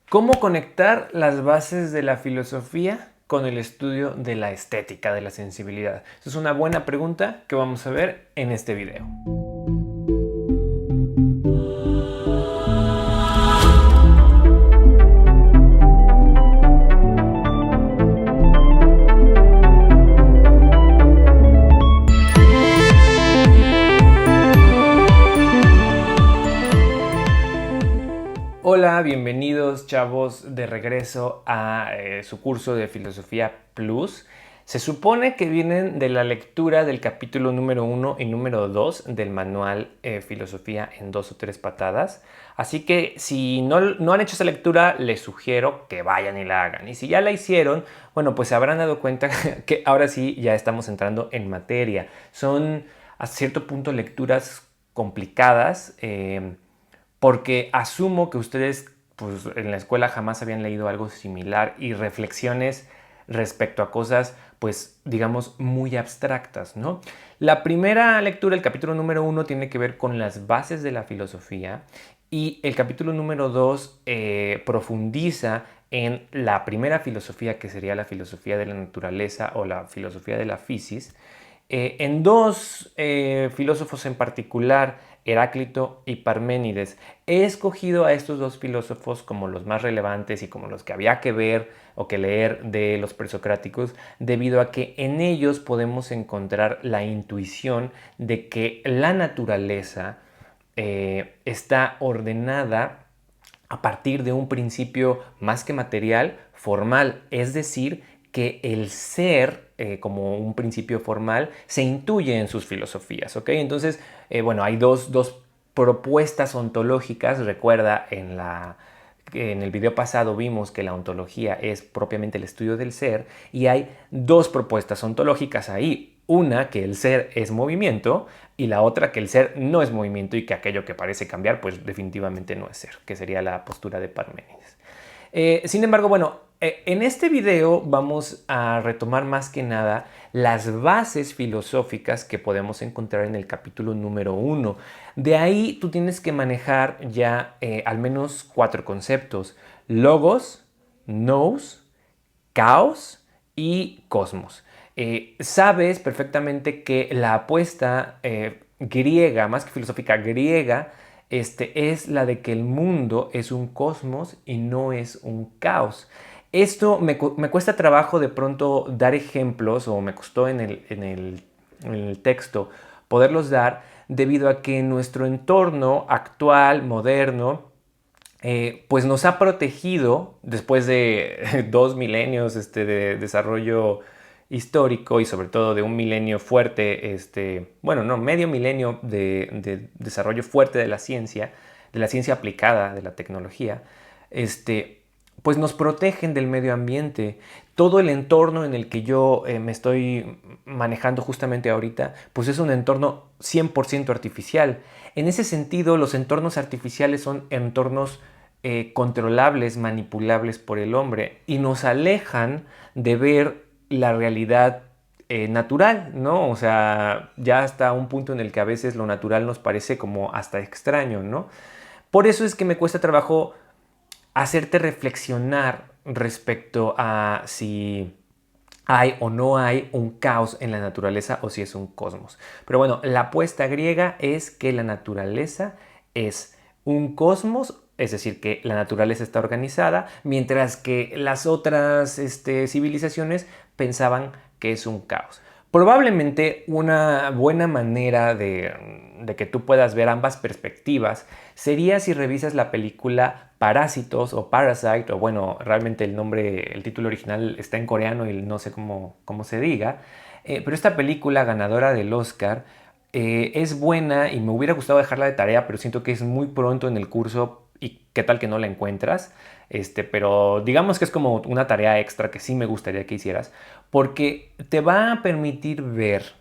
¿Cómo conectar las bases de la filosofía con el estudio de la estética, de la sensibilidad? Esa es una buena pregunta que vamos a ver en este video. Hola, bienvenidos chavos de regreso a su curso de Filosofía Plus. Se supone que vienen de la lectura del capítulo número 1 y número 2 del manual Filosofía en 2 o 3 patadas. Así que si no han hecho esa lectura, les sugiero que vayan y la hagan. Y si ya la hicieron, bueno, pues se habrán dado cuenta que ahora sí ya estamos entrando en materia. Son a cierto punto lecturas complicadas, porque asumo que ustedes pues, en la escuela jamás habían leído algo similar y reflexiones respecto a cosas, pues digamos, muy abstractas, ¿no? La primera lectura, el capítulo número 1, tiene que ver con las bases de la filosofía y el capítulo número 2 profundiza en la primera filosofía, que sería la filosofía de la naturaleza o la filosofía de la physis, en dos filósofos en particular, Heráclito y Parménides. He escogido a estos dos filósofos como los más relevantes y como los que había que ver o que leer de los presocráticos, debido a que en ellos podemos encontrar la intuición de que la naturaleza está ordenada a partir de un principio más que material, formal, es decir, que el ser como un principio formal se intuye en sus filosofías, ¿ok? Entonces, bueno, hay dos propuestas ontológicas. Recuerda, en el video pasado vimos que la ontología es propiamente el estudio del ser y hay dos propuestas ontológicas ahí. Una, que el ser es movimiento, y la otra, que el ser no es movimiento y que aquello que parece cambiar pues definitivamente no es ser, que sería la postura de Parménides. Sin embargo, bueno, en este video vamos a retomar más que nada las bases filosóficas que podemos encontrar en el capítulo número 1. De ahí tú tienes que manejar ya al menos 4 conceptos: logos, nous, caos y cosmos. Sabes perfectamente que la apuesta griega, más que filosófica griega, es la de que el mundo es un cosmos y no es un caos. Esto me cuesta trabajo de pronto dar ejemplos, o me costó en el texto poderlos dar, debido a que nuestro entorno actual, moderno, pues nos ha protegido después de 2 milenios de desarrollo histórico y sobre todo de un milenio fuerte, bueno, no, medio milenio de desarrollo fuerte de la ciencia aplicada, de la tecnología, pues nos protegen del medio ambiente. Todo el entorno en el que yo me estoy manejando justamente ahorita, pues es un entorno 100% artificial. En ese sentido, los entornos artificiales son entornos controlables, manipulables por el hombre, y nos alejan de ver la realidad natural, ¿no? O sea, ya hasta un punto en el que a veces lo natural nos parece como hasta extraño, ¿no? Por eso es que me cuesta trabajo hacerte reflexionar respecto a si hay o no hay un caos en la naturaleza o si es un cosmos. Pero bueno, la apuesta griega es que la naturaleza es un cosmos, es decir, que la naturaleza está organizada, mientras que las otras civilizaciones pensaban que es un caos. Probablemente una buena manera de que tú puedas ver ambas perspectivas sería si revisas la película Parásitos o Parasite, o bueno, realmente el título original está en coreano y no sé cómo se diga, pero esta película ganadora del Oscar es buena y me hubiera gustado dejarla de tarea, pero siento que es muy pronto en el curso y qué tal que no la encuentras. Pero digamos que es como una tarea extra que sí me gustaría que hicieras, porque te va a permitir ver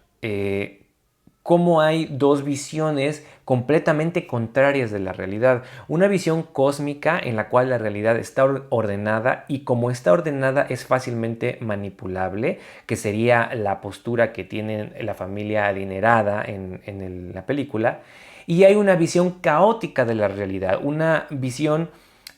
cómo hay dos visiones completamente contrarias de la realidad. Una visión cósmica en la cual la realidad está ordenada, y como está ordenada es fácilmente manipulable, que sería la postura que tiene la familia adinerada en la película. Y hay una visión caótica de la realidad, una visión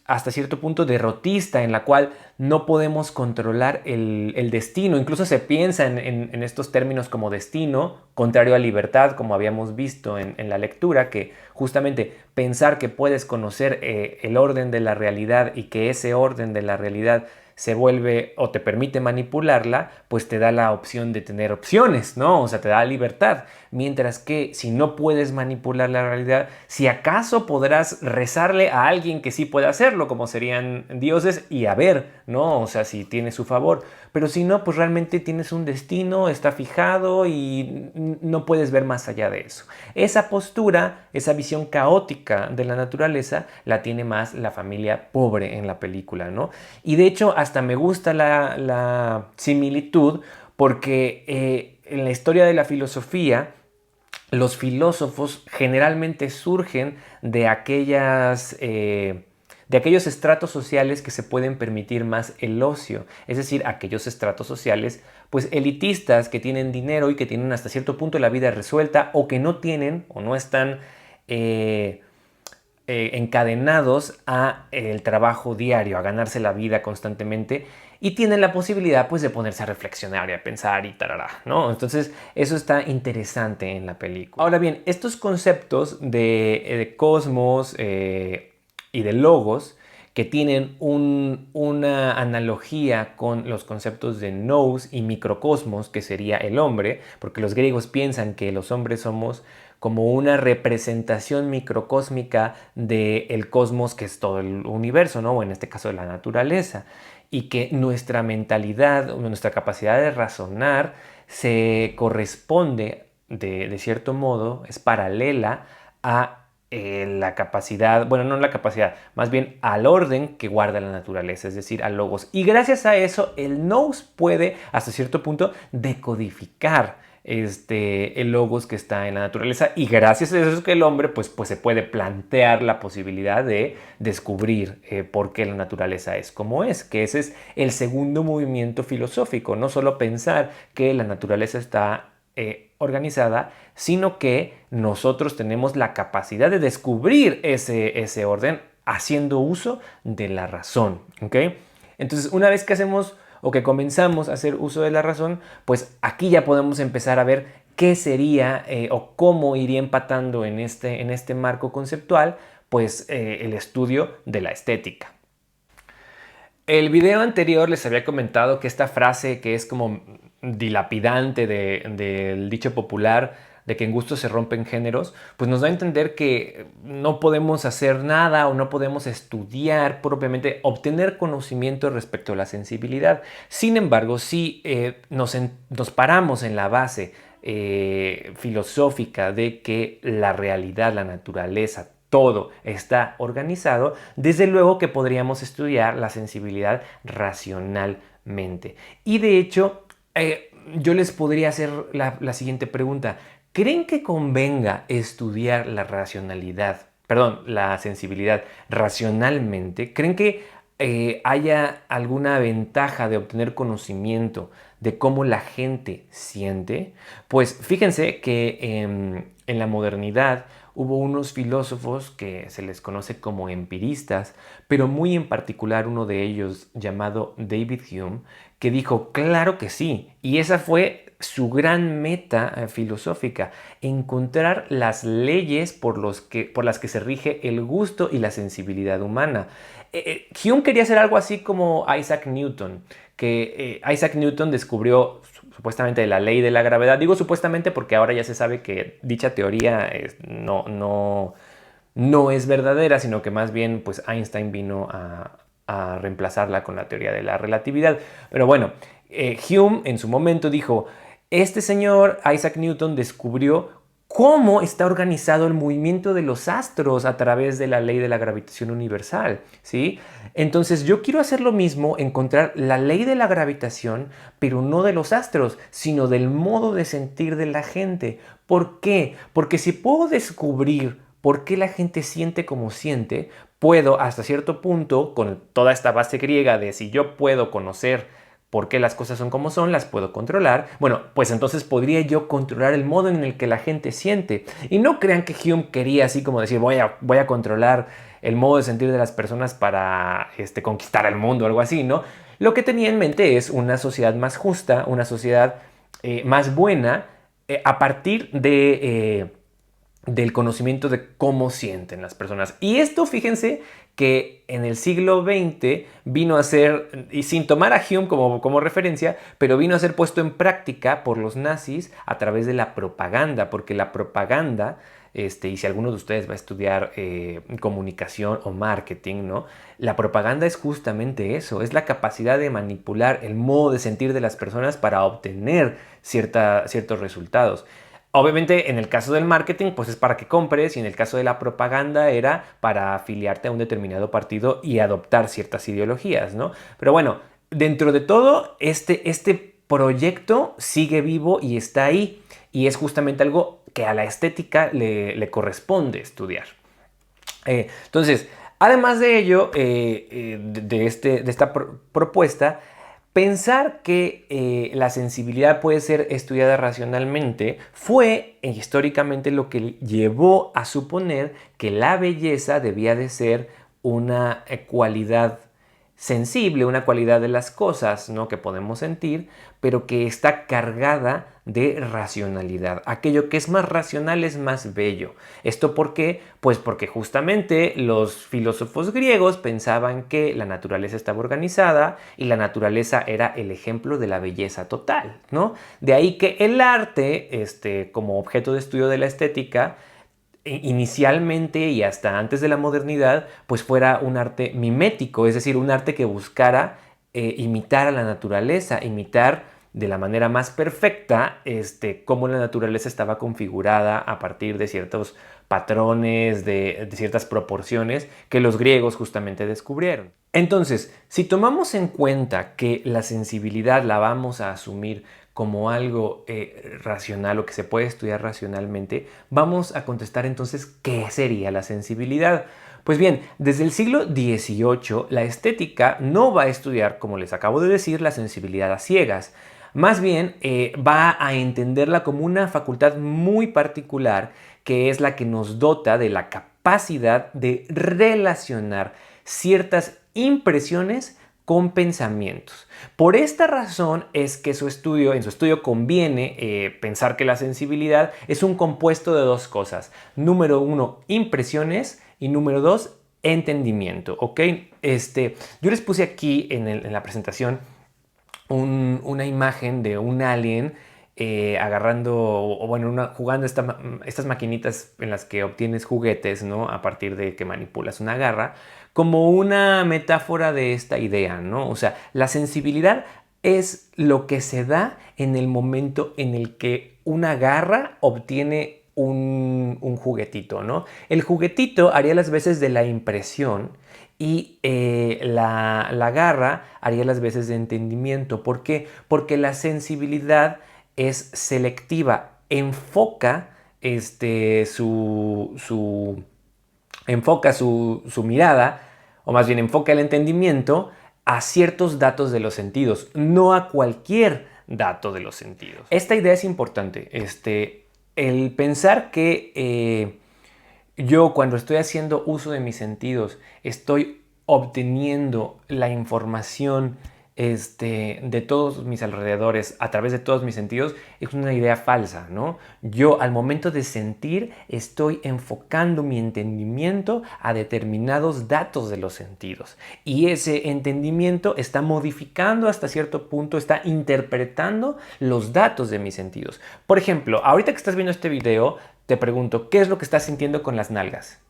hasta cierto punto derrotista, en la cual no podemos controlar el destino. Incluso se piensa en estos términos como destino, contrario a libertad, como habíamos visto en la lectura, que justamente pensar que puedes conocer el orden de la realidad y que ese orden de la realidad se vuelve o te permite manipularla, pues te da la opción de tener opciones, ¿no? O sea, te da libertad. Mientras que si no puedes manipular la realidad, si acaso podrás rezarle a alguien que sí pueda hacerlo, como serían dioses, y a ver, ¿no? O sea, si tiene su favor. Pero si no, pues realmente tienes un destino, está fijado y no puedes ver más allá de eso. Esa postura, esa visión caótica de la naturaleza, la tiene más la familia pobre en la película, ¿no? Y de hecho, hasta me gusta la similitud porque en la historia de la filosofía, los filósofos generalmente surgen de aquellos estratos sociales que se pueden permitir más el ocio, es decir, aquellos estratos sociales pues elitistas que tienen dinero y que tienen hasta cierto punto la vida resuelta o que no tienen o no están encadenados a el trabajo diario, a ganarse la vida constantemente y tienen la posibilidad pues de ponerse a reflexionar y a pensar y tarará, ¿no? Entonces eso está interesante en la película. Ahora bien, estos conceptos de cosmos y de logos que tienen una analogía con los conceptos de nous y microcosmos, que sería el hombre, porque los griegos piensan que los hombres somos como una representación microcósmica del cosmos, que es todo el universo, ¿no? O en este caso de la naturaleza, y que nuestra mentalidad, nuestra capacidad de razonar se corresponde de cierto modo, es paralela a la capacidad, bueno, no la capacidad, más bien al orden que guarda la naturaleza, es decir, al logos. Y gracias a eso, el nous puede, hasta cierto punto, decodificar el logos que está en la naturaleza, y gracias a eso es que el hombre pues se puede plantear la posibilidad de descubrir por qué la naturaleza es como es, que ese es el segundo movimiento filosófico, no solo pensar que la naturaleza está organizada, sino que nosotros tenemos la capacidad de descubrir ese orden haciendo uso de la razón, ¿ok? Entonces, una vez que hacemos o que comenzamos a hacer uso de la razón, pues aquí ya podemos empezar a ver qué sería o cómo iría empatando en este marco conceptual, pues el estudio de la estética. El video anterior les había comentado que esta frase, que es como dilapidante del dicho popular de que en gusto se rompen géneros, pues nos da a entender que no podemos hacer nada o no podemos estudiar propiamente, obtener conocimiento respecto a la sensibilidad. Sin embargo, si nos paramos en la base filosófica de que la realidad, la naturaleza, todo está organizado, desde luego que podríamos estudiar la sensibilidad racionalmente. Y de hecho, yo les podría hacer la siguiente pregunta. ¿Creen que convenga estudiar la la sensibilidad racionalmente? ¿Creen que haya alguna ventaja de obtener conocimiento de cómo la gente siente? Pues fíjense que en la modernidad hubo unos filósofos que se les conoce como empiristas, pero muy en particular uno de ellos llamado David Hume, que dijo, claro que sí, y esa fue su gran meta filosófica, encontrar las leyes por las que se rige el gusto y la sensibilidad humana. Hume quería hacer algo así como Isaac Newton, que Isaac Newton descubrió supuestamente la ley de la gravedad. Digo supuestamente porque ahora ya se sabe que dicha teoría no es verdadera, sino que más bien pues Einstein vino a reemplazarla con la teoría de la relatividad. Pero bueno, Hume en su momento dijo, este señor Isaac Newton descubrió cómo está organizado el movimiento de los astros a través de la ley de la gravitación universal, ¿sí? Entonces yo quiero hacer lo mismo, encontrar la ley de la gravitación, pero no de los astros, sino del modo de sentir de la gente. ¿Por qué? Porque si puedo descubrir por qué la gente siente como siente, puedo hasta cierto punto, con toda esta base griega de si yo puedo conocer ¿Por qué las cosas son como son? Las puedo controlar. Bueno, pues entonces podría yo controlar el modo en el que la gente siente. Y no crean que Hume quería así como decir, voy a controlar el modo de sentir de las personas para conquistar el mundo o algo así, ¿no? Lo que tenía en mente es una sociedad más justa, una sociedad más buena, a partir del conocimiento de cómo sienten las personas. Y esto, fíjense, que en el siglo XX vino a ser, y sin tomar a Hume como referencia, pero vino a ser puesto en práctica por los nazis a través de la propaganda, porque la propaganda, y si alguno de ustedes va a estudiar comunicación o marketing, ¿no? La propaganda es justamente eso, es la capacidad de manipular el modo de sentir de las personas para obtener ciertos resultados. Obviamente en el caso del marketing pues es para que compres y en el caso de la propaganda era para afiliarte a un determinado partido y adoptar ciertas ideologías, ¿no? Pero bueno, dentro de todo este proyecto sigue vivo y está ahí y es justamente algo que a la estética le corresponde estudiar. Entonces, además de ello, de esta propuesta, pensar que la sensibilidad puede ser estudiada racionalmente fue históricamente lo que llevó a suponer que la belleza debía de ser una cualidad sensible, una cualidad de las cosas, ¿no? Que podemos sentir, pero que está cargada de racionalidad. Aquello que es más racional es más bello. ¿Esto por qué? Pues porque justamente los filósofos griegos pensaban que la naturaleza estaba organizada y la naturaleza era el ejemplo de la belleza total, ¿no? De ahí que el arte, como objeto de estudio de la estética, inicialmente y hasta antes de la modernidad, pues fuera un arte mimético, es decir, un arte que buscara imitar a la naturaleza, imitar de la manera más perfecta cómo la naturaleza estaba configurada a partir de ciertos patrones, de ciertas proporciones que los griegos justamente descubrieron. Entonces, si tomamos en cuenta que la sensibilidad la vamos a asumir como algo racional o que se puede estudiar racionalmente, vamos a contestar entonces ¿qué sería la sensibilidad? Pues bien, desde el siglo XVIII la estética no va a estudiar, como les acabo de decir, la sensibilidad a ciegas. Más bien va a entenderla como una facultad muy particular que es la que nos dota de la capacidad de relacionar ciertas impresiones con pensamientos. Por esta razón es que en su estudio conviene pensar que la sensibilidad es un compuesto de dos cosas. Número uno, impresiones y número dos, entendimiento. ¿Ok? Yo les puse aquí en la presentación una imagen de un alien agarrando, o bueno, jugando estas maquinitas en las que obtienes juguetes, ¿no? A partir de que manipulas una garra, como una metáfora de esta idea, ¿no? O sea, la sensibilidad es lo que se da en el momento en el que una garra obtiene un juguetito, ¿no? El juguetito haría las veces de la impresión y la garra haría las veces de entendimiento. ¿Por qué? Porque la sensibilidad es selectiva, enfoca su mirada, o más bien enfoca el entendimiento a ciertos datos de los sentidos, no a cualquier dato de los sentidos. Esta idea es importante, el pensar que yo cuando estoy haciendo uso de mis sentidos estoy obteniendo la información de todos mis alrededores a través de todos mis sentidos es una idea falsa, ¿no? Yo al momento de sentir estoy enfocando mi entendimiento a determinados datos de los sentidos y ese entendimiento está modificando hasta cierto punto, está interpretando los datos de mis sentidos. Por ejemplo, ahorita que estás viendo este video, te pregunto, ¿qué es lo que estás sintiendo con las nalgas?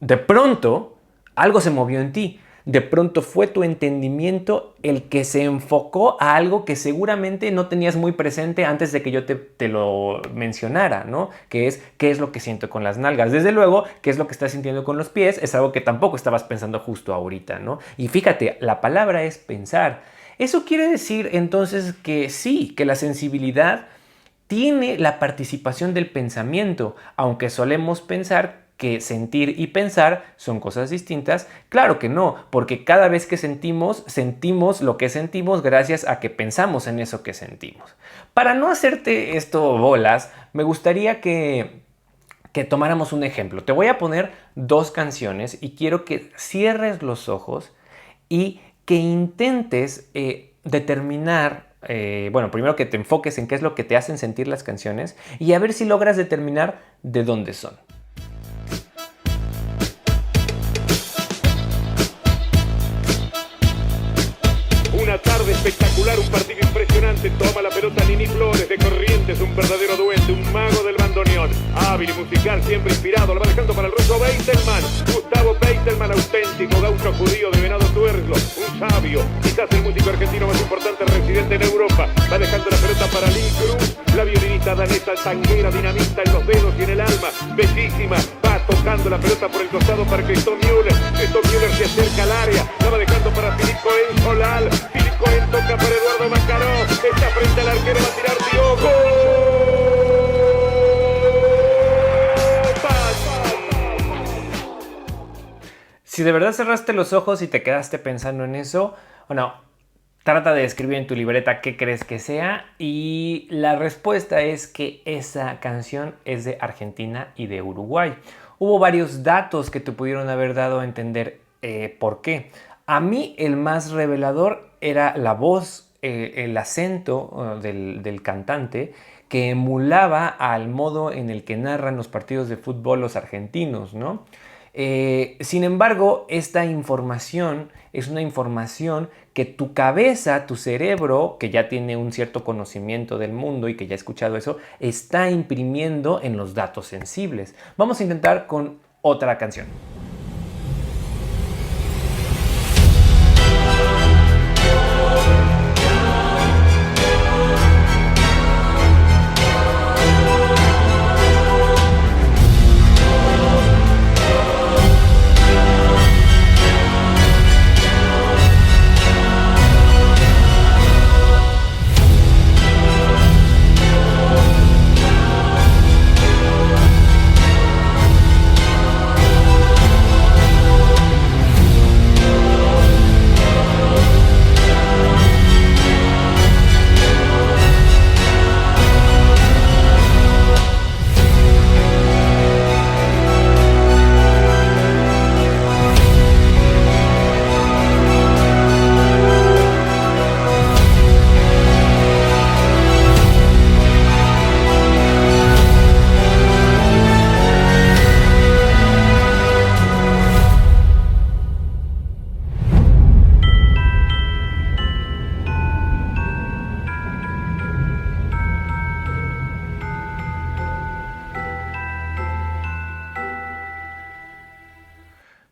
De pronto, algo se movió en ti. De pronto fue tu entendimiento el que se enfocó a algo que seguramente no tenías muy presente antes de que yo te lo mencionara, ¿no? Que es, ¿qué es lo que siento con las nalgas? Desde luego, ¿qué es lo que estás sintiendo con los pies? Es algo que tampoco estabas pensando justo ahorita, ¿no? Y fíjate, la palabra es pensar. Eso quiere decir entonces que sí, que la sensibilidad tiene la participación del pensamiento, aunque solemos pensar que sentir y pensar son cosas distintas? Claro que no, porque cada vez que sentimos lo que sentimos gracias a que pensamos en eso que sentimos. Para no hacerte esto bolas, me gustaría que tomáramos un ejemplo. Te voy a poner dos canciones y quiero que cierres los ojos y que intentes determinar, bueno, primero que te enfoques en qué es lo que te hacen sentir las canciones y a ver si logras determinar de dónde son. Una tarde espectacular, un partido impresionante. Toma la pelota Nini Flores de Corrientes, un verdadero duende, un mago del bandoneón. Hábil y musical, siempre inspirado. Lo va dejando para el ruso Beitelman. Gustavo Beitelman, auténtico gaucho judío de Venado Tuerlo. Un sabio, quizás el músico argentino más importante residente en Europa. Va dejando la pelota para Lynn Cruz, la violinista danesa tanguera, dinamita en los dedos y en el alma. Bellísima, va tocando la pelota por el costado para Christoph Müller. Christoph Müller se acerca al área. La va dejando para Philippe Cohen Solal. Philippe Cohen toca para Eduardo Macaró. Está frente al arquero, va a tirar Diogo. Si de verdad cerraste los ojos y te quedaste pensando en eso, bueno, trata de escribir en tu libreta qué crees que sea y la respuesta es que esa canción es de Argentina y de Uruguay. Hubo varios datos que te pudieron haber dado a entender por qué. A mí el más revelador era la voz, el acento del cantante que emulaba al modo en el que narran los partidos de fútbol los argentinos, ¿no? Sin embargo, esta información es una información que tu cabeza, tu cerebro, que ya tiene un cierto conocimiento del mundo y que ya ha escuchado eso, está imprimiendo en los datos sensibles. Vamos a intentar con otra canción.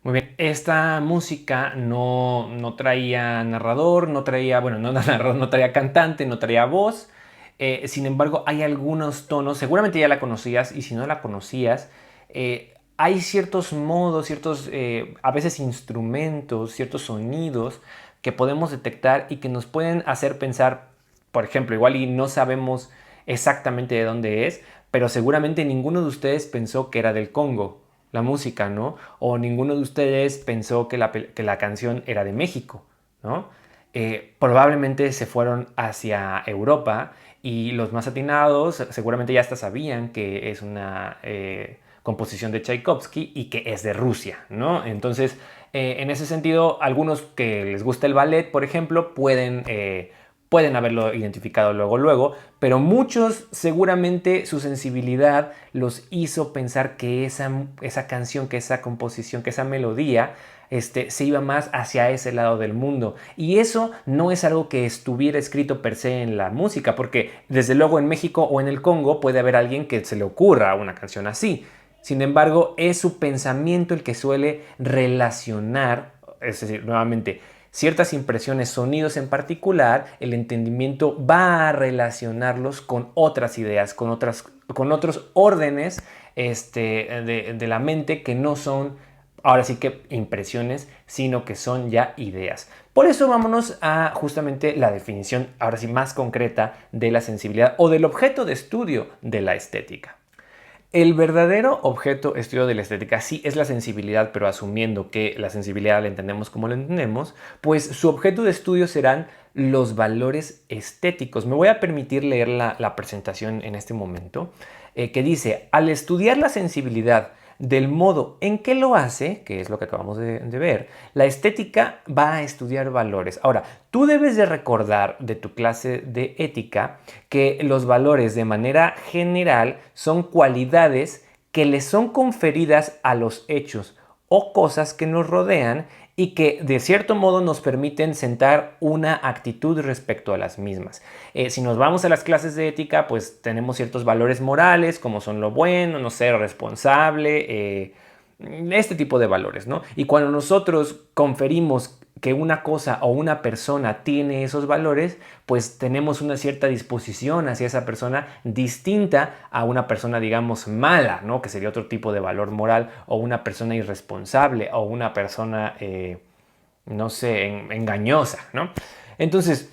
Muy bien, esta música no traía narrador, no traía, bueno, no narrador, no traía cantante, no traía voz. Sin embargo, hay algunos tonos, seguramente ya la conocías y si no la conocías, hay ciertos modos, ciertos, a veces instrumentos, ciertos sonidos que podemos detectar y que nos pueden hacer pensar, por ejemplo, igual y no sabemos exactamente de dónde es, pero seguramente ninguno de ustedes pensó que era del Congo la música, ¿no? O ninguno de ustedes pensó que la canción era de México, ¿no? Probablemente se fueron hacia Europa y los más atinados seguramente ya hasta sabían que es una composición de Tchaikovsky y que es de Rusia, ¿no? Entonces, en ese sentido, algunos que les gusta el ballet, por ejemplo, pueden haberlo identificado luego, pero muchos seguramente su sensibilidad los hizo pensar que esa canción, que esa composición, que esa melodía se iba más hacia ese lado del mundo. Y eso no es algo que estuviera escrito per se en la música, porque desde luego en México o en el Congo puede haber alguien que se le ocurra una canción así. Sin embargo, es su pensamiento el que suele relacionar, es decir, nuevamente, ciertas impresiones, sonidos en particular, el entendimiento va a relacionarlos con otras ideas, con otros órdenes de la mente que no son, ahora sí que impresiones, sino que son ya ideas. Por eso vámonos a justamente la definición, ahora sí más concreta, de la sensibilidad o del objeto de estudio de la estética. El verdadero objeto estudio de la estética sí es la sensibilidad, pero asumiendo que la sensibilidad la entendemos como la entendemos, pues su objeto de estudio serán los valores estéticos. Me voy a permitir leer la presentación en este momento, que dice, al estudiar la sensibilidad del modo en que lo hace, que es lo que acabamos de ver, la estética va a estudiar valores. Ahora, tú debes de recordar de tu clase de ética que los valores de manera general son cualidades que le son conferidas a los hechos o cosas que nos rodean y que de cierto modo nos permiten sentar una actitud respecto a las mismas. Si nos vamos a las clases de ética, pues tenemos ciertos valores morales, como son lo bueno, no ser responsable, este tipo de valores, ¿no? Y cuando nosotros conferimos que una cosa o una persona tiene esos valores, pues tenemos una cierta disposición hacia esa persona distinta a una persona, digamos, mala, ¿no? Que sería otro tipo de valor moral, o una persona irresponsable, o una persona, no sé, engañosa, ¿no? Entonces,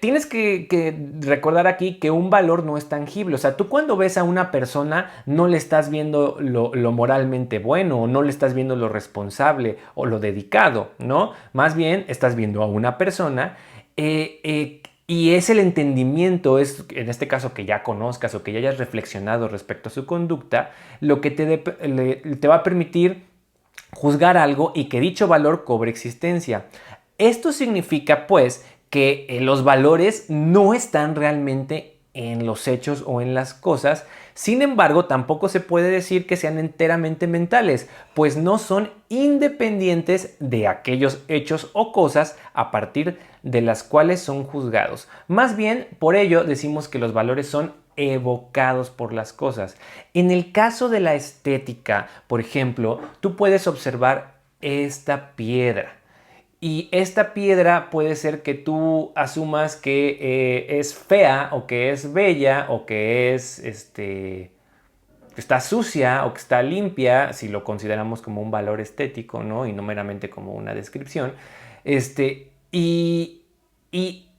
tienes que recordar aquí que un valor no es tangible. O sea, tú cuando ves a una persona no le estás viendo lo moralmente bueno, o no le estás viendo lo responsable o lo dedicado, ¿no? Más bien estás viendo a una persona y es el entendimiento, es en este caso que ya conozcas o que ya hayas reflexionado respecto a su conducta, lo que te va a permitir juzgar algo y que dicho valor cobre existencia. Esto significa, pues, que los valores no están realmente en los hechos o en las cosas. Sin embargo, tampoco se puede decir que sean enteramente mentales, pues no son independientes de aquellos hechos o cosas a partir de las cuales son juzgados. Más bien, por ello decimos que los valores son evocados por las cosas. En el caso de la estética, por ejemplo, tú puedes observar esta piedra. Y esta piedra puede ser que tú asumas que es fea o que es bella o que es que está sucia o que está limpia, si lo consideramos como un valor estético, ¿no? Y no meramente como una descripción. Y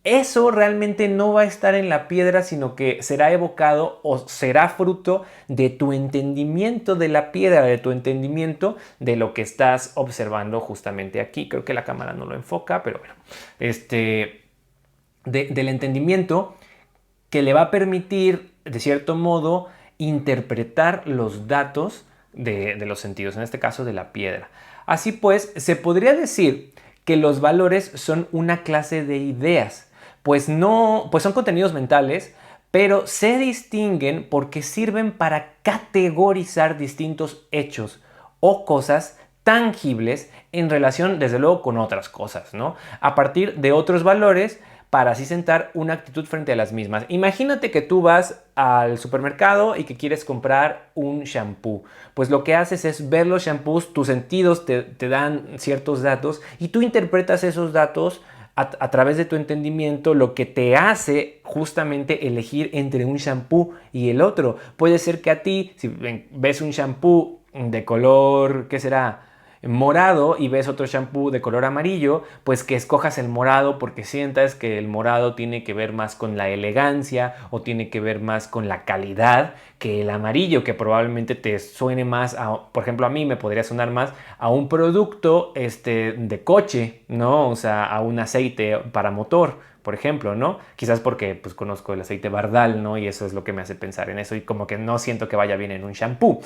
eso realmente no va a estar en la piedra, sino que será evocado o será fruto de tu entendimiento de la piedra, de tu entendimiento de lo que estás observando justamente aquí. Creo que la cámara no lo enfoca, pero bueno. Del entendimiento que le va a permitir, de cierto modo, interpretar los datos de los sentidos, en este caso de la piedra. Así pues, se podría decir que los valores son una clase de ideas, pues son contenidos mentales, pero se distinguen porque sirven para categorizar distintos hechos o cosas tangibles en relación, desde luego, con otras cosas, ¿no? A partir de otros valores, para así sentar una actitud frente a las mismas. Imagínate que tú vas al supermercado y que quieres comprar un shampoo. Pues lo que haces es ver los shampoos, tus sentidos te dan ciertos datos y tú interpretas esos datos a través de tu entendimiento, lo que te hace justamente elegir entre un shampoo y el otro. Puede ser que a ti, si ves un shampoo de color, ¿qué será?, morado, y ves otro shampoo de color amarillo, pues que escojas el morado porque sientas que el morado tiene que ver más con la elegancia o tiene que ver más con la calidad que el amarillo, que probablemente te suene más por ejemplo, a mí me podría sonar más a un producto de coche, ¿no? O sea, a un aceite para motor, por ejemplo, ¿no? Quizás porque pues conozco el aceite Bardal, ¿no? Y eso es lo que me hace pensar en eso, y como que no siento que vaya bien en un shampoo.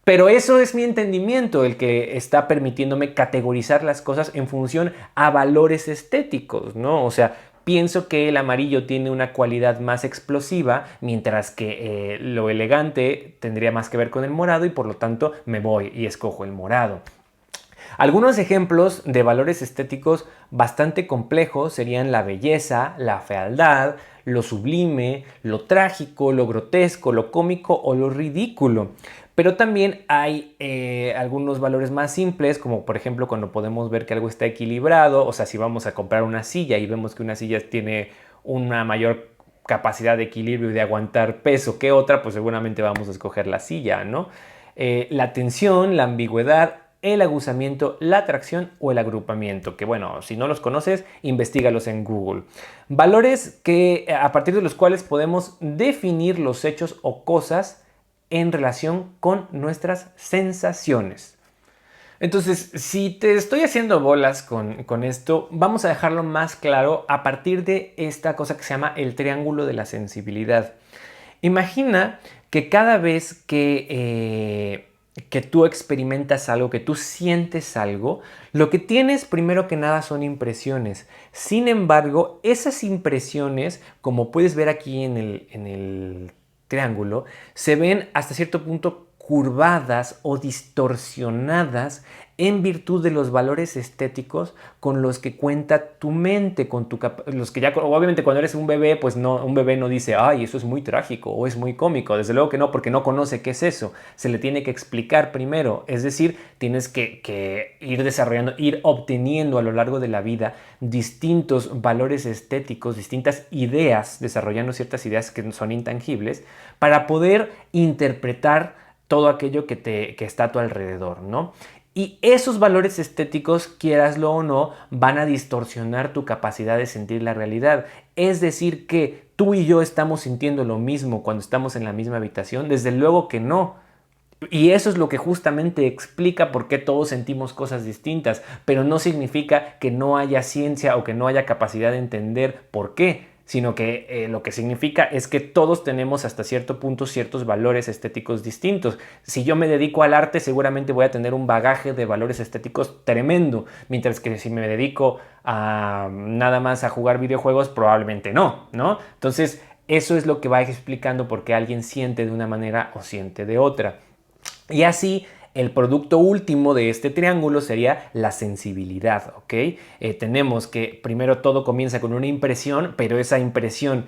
Pero eso es mi entendimiento, el que está permitiéndome categorizar las cosas en función a valores estéticos, ¿no? O sea, pienso que el amarillo tiene una cualidad más explosiva, mientras que lo elegante tendría más que ver con el morado, y por lo tanto me voy y escojo el morado. Algunos ejemplos de valores estéticos bastante complejos serían la belleza, la fealdad, lo sublime, lo trágico, lo grotesco, lo cómico o lo ridículo. Pero también hay algunos valores más simples, como por ejemplo cuando podemos ver que algo está equilibrado. O sea, si vamos a comprar una silla y vemos que una silla tiene una mayor capacidad de equilibrio y de aguantar peso que otra, pues seguramente vamos a escoger la silla, ¿no? La tensión, la ambigüedad, el aguzamiento, la atracción o el agrupamiento, que bueno, si no los conoces, investígalos en Google. Valores a partir de los cuales podemos definir los hechos o cosas en relación con nuestras sensaciones. Entonces, si te estoy haciendo bolas con esto, vamos a dejarlo más claro a partir de esta cosa que se llama el triángulo de la sensibilidad. Imagina que cada vez que tú experimentas algo, que tú sientes algo, lo que tienes primero que nada son impresiones. Sin embargo, esas impresiones, como puedes ver aquí en el triángulo, se ven hasta cierto punto curvadas o distorsionadas en virtud de los valores estéticos con los que cuenta tu mente, con los que ya, obviamente cuando eres un bebé, pues no, un bebé no dice, ay, eso es muy trágico o es muy cómico. Desde luego que no, porque no conoce qué es eso. Se le tiene que explicar primero. Es decir, tienes que ir desarrollando, ir obteniendo a lo largo de la vida distintos valores estéticos, distintas ideas, desarrollando ciertas ideas que son intangibles, para poder interpretar todo aquello que está a tu alrededor, ¿no? Y esos valores estéticos, quieraslo o no, van a distorsionar tu capacidad de sentir la realidad. Es decir, que tú y yo estamos sintiendo lo mismo cuando estamos en la misma habitación. Desde luego que no. Y eso es lo que justamente explica por qué todos sentimos cosas distintas, pero no significa que no haya ciencia o que no haya capacidad de entender por qué, sino que lo que significa es que todos tenemos hasta cierto punto ciertos valores estéticos distintos. Si yo me dedico al arte, seguramente voy a tener un bagaje de valores estéticos tremendo, mientras que si me dedico a nada más a jugar videojuegos, probablemente no, ¿no? Entonces, eso es lo que va explicando por qué alguien siente de una manera o siente de otra. Y así, el producto último de este triángulo sería la sensibilidad, ¿ok? Tenemos que primero todo comienza con una impresión, pero esa impresión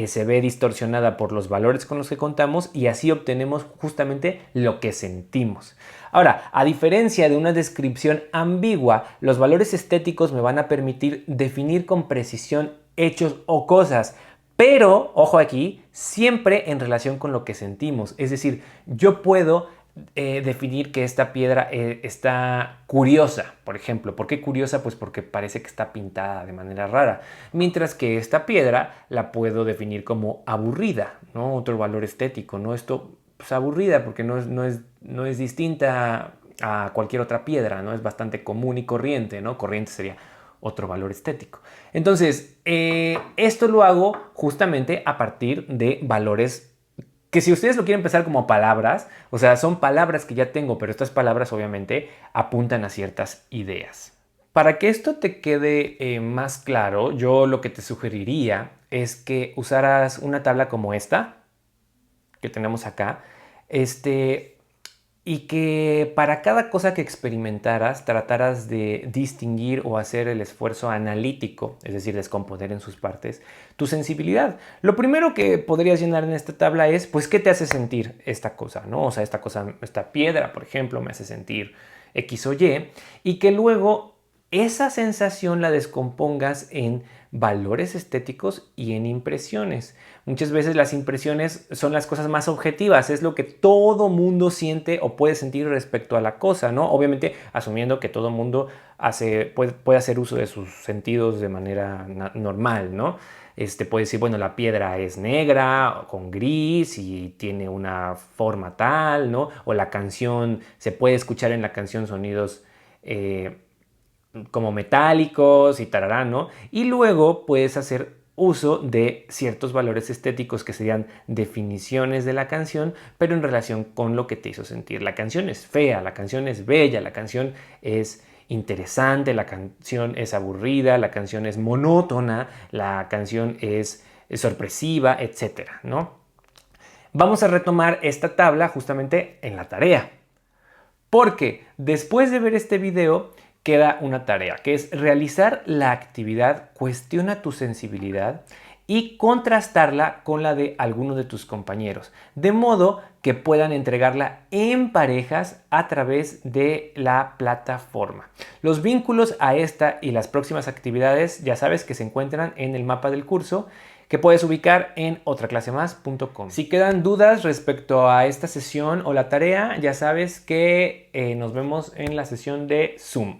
se ve distorsionada por los valores con los que contamos y así obtenemos justamente lo que sentimos. Ahora, a diferencia de una descripción ambigua, los valores estéticos me van a permitir definir con precisión hechos o cosas, pero, ojo aquí, siempre en relación con lo que sentimos. Es decir, yo puedo definir que esta piedra está curiosa, por ejemplo. ¿Por qué curiosa? Pues porque parece que está pintada de manera rara. Mientras que esta piedra la puedo definir como aburrida, ¿no? Otro valor estético, ¿no? Esto, pues aburrida porque no es distinta a cualquier otra piedra, ¿no? Es bastante común y corriente, ¿no? Corriente sería otro valor estético. Entonces, esto lo hago justamente a partir de valores que si ustedes lo quieren pensar como palabras, o sea, son palabras que ya tengo, pero estas palabras obviamente apuntan a ciertas ideas. Para que esto te quede más claro, yo lo que te sugeriría es que usaras una tabla como esta, que tenemos acá, y que para cada cosa que experimentaras trataras de distinguir o hacer el esfuerzo analítico, es decir, descomponer en sus partes, tu sensibilidad. Lo primero que podrías llenar en esta tabla es, pues, ¿qué te hace sentir esta cosa, ¿no? O sea, esta piedra, por ejemplo, me hace sentir X o Y, y que luego esa sensación la descompongas en valores estéticos y en impresiones. Muchas veces las impresiones son las cosas más objetivas, es lo que todo mundo siente o puede sentir respecto a la cosa, ¿no? Obviamente asumiendo que todo mundo puede hacer uso de sus sentidos de manera normal, ¿no? Puede decir, bueno, la piedra es negra con gris y tiene una forma tal, ¿no? O la canción, se puede escuchar en la canción sonidos como metálicos y tarará, ¿no? Y luego puedes hacer uso de ciertos valores estéticos que serían definiciones de la canción, pero en relación con lo que te hizo sentir. La canción es fea, la canción es bella, la canción es interesante, la canción es aburrida, la canción es monótona, la canción es sorpresiva, etcétera, ¿no? Vamos a retomar esta tabla justamente en la tarea, porque después de ver este video queda una tarea, que es realizar la actividad Cuestiona tu sensibilidad y contrastarla con la de alguno de tus compañeros, de modo que puedan entregarla en parejas a través de la plataforma. Los vínculos a esta y las próximas actividades ya sabes que se encuentran en el mapa del curso, que puedes ubicar en otraclasemás.com. Si quedan dudas respecto a esta sesión o la tarea, ya sabes que nos vemos en la sesión de Zoom.